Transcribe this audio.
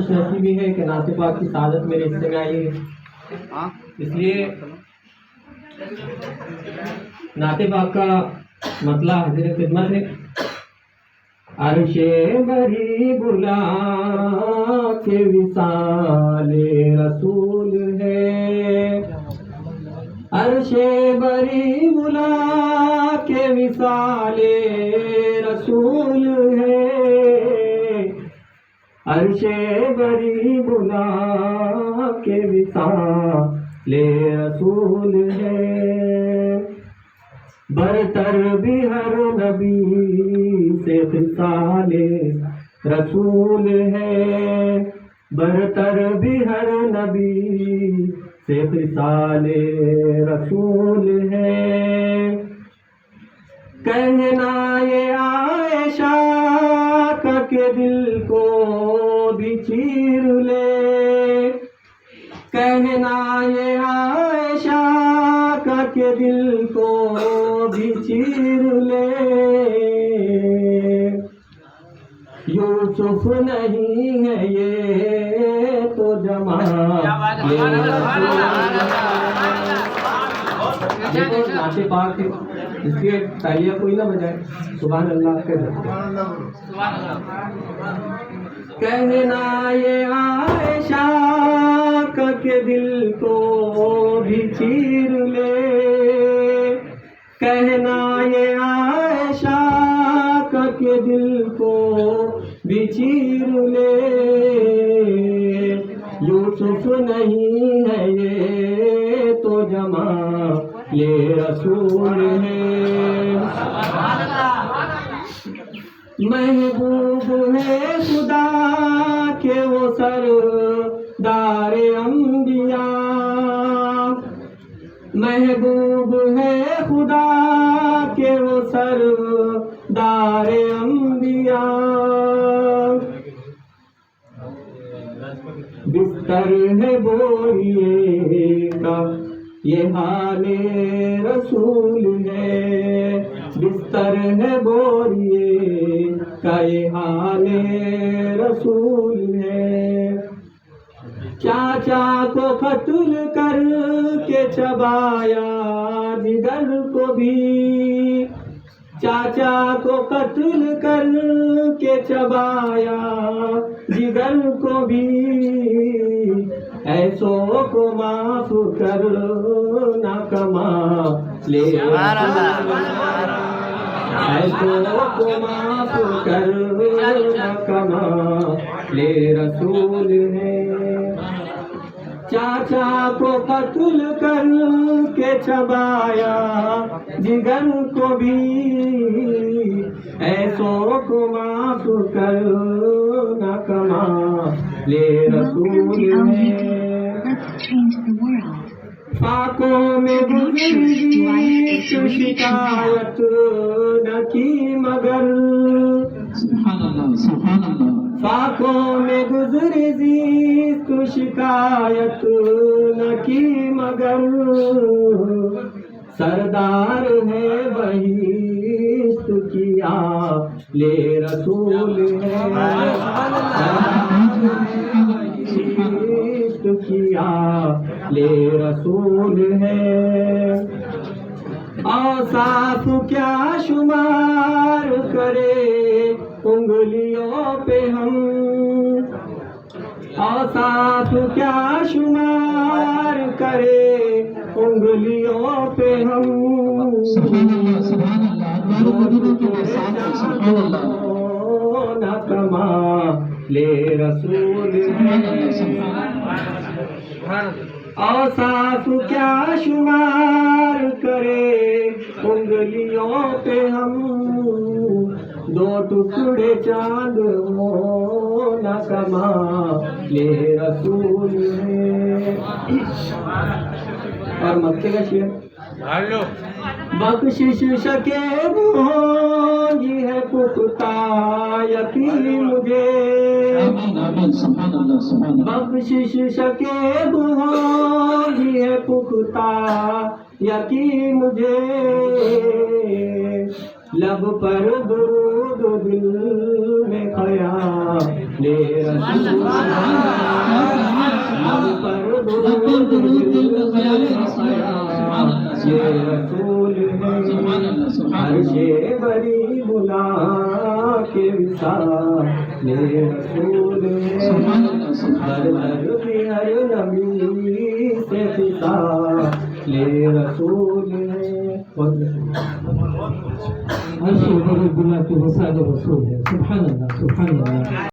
खुशनसीबी है कि नाते पाक की सादत मेरे हिस्से में आई है। इसलिए नाते पाक का मतला हाजिर खिदमत है। अर्शे बरी बुला के विसाले रसूल है, अर्शे बरी बुला के विसाले रसूल है, अर्शे बरी बुला के विसाले रसूल है। बरतर भी हर नबी से फिसाले रसूल है, बरतर भी हर नबी से फिसाले रसूल है। कहना ये आयशा के दिल को भी चीर ले, कहना ये आयशा के दिल को भी चीर ले। यूसुफ नहीं है ये तो देखो नाते पाक है, इसलिए तालियां कोई ना बजाए, सुभान अल्लाह कह कहना ये आयशा के दिल को भी चीर ले, कहना ये आयशा के दिल को भी चीर ले। यूसुफ नहीं है ये तो जमा ये रसूल है। महबूब है खुदा के वो सरदार अंबिया, महबूब है खुदा के वो सरदार अंबिया। बिस्तर है बोरिए का ये हाले रसूल है, बिस्तर है बोरिए का ये हाले रसूल है। चाचा को कत्ल कर के चबाया जिगर को भी, चाचा को कत्ल कर के चबाया जिगर को भी। ऐसों को माफ कर ना कमा ले, ऐसों को माफ कर ना कमा ले रसूल है। चाचा को कत्ल कर के चबाया जिगर को भी, ऐसों को माफ कर न कमा ले रसूल है। पाकों में गुजरी तो शिकायत न की मगर, पाकों में गुजरी तो शिकायत न की मगर। सरदार है बहिश्त किया ले रसूल है, बहिश्त किया ले रसूल है। औसाफ क्या शुमार करे उंगलियों पे हम, औसाफ क्या शुमार करे उंगलियों पे हम। न कमा ले रसूल है, औसाफ क्या शुमार करे उंगलियों पे हम। दो टुकड़े चांद हो न कमा ले रसूल है। और मक्के का शेर बख्शिश शके होगी है पुख्ता यकीन मुझे, बख्शिश शके होगी है पुख्ता यकीन मुझे। लब पर दुरूद दिल में ख्याल रसूल हम पर दुरूद ख्याल ये रसूल है अर्शे बरी बुला के विसाल ये रसूल है हर हर पे हर नबी से फिसाल ये रसूल है अर्श बरी बुला के विसाल रसूल है। सुभान अल्लाह, सुभान अल्लाह।